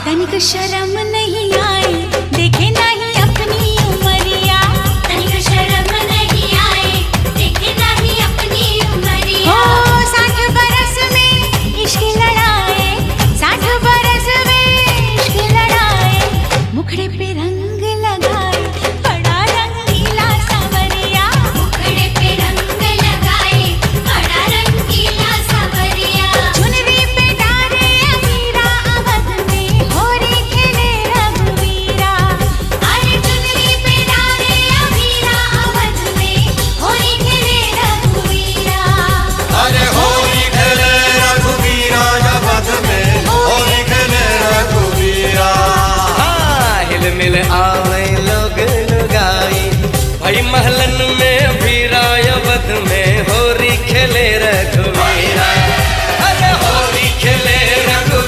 तनिक शर्म नहीं आए, देखे नहीं अपनी उमरिया। तनिक शर्म नहीं आए, देखे नहीं अपनी उमरिया। ओ 60 बरस में इश्क लड़ाए, 60 बरस में इश्क लड़ाए, मुखड़े पे रंग लगाए, बड़ा रंगीला सांवरिया। मुखड़े पे रंग लगाए, बड़ा रंगीला सांवरिया। चुनरी पे डारे अमीरा अवध में, होरी खेले रघुवीरा। अरे चुनरी पे डारे अमीरा अवध में, होरी खेले रघुवीरा। अरे होरी खेले रघुवीरा अवध में, होरी खेले रघुवीरा। हिल मिल आवे लोग लुगाई, भाई महलन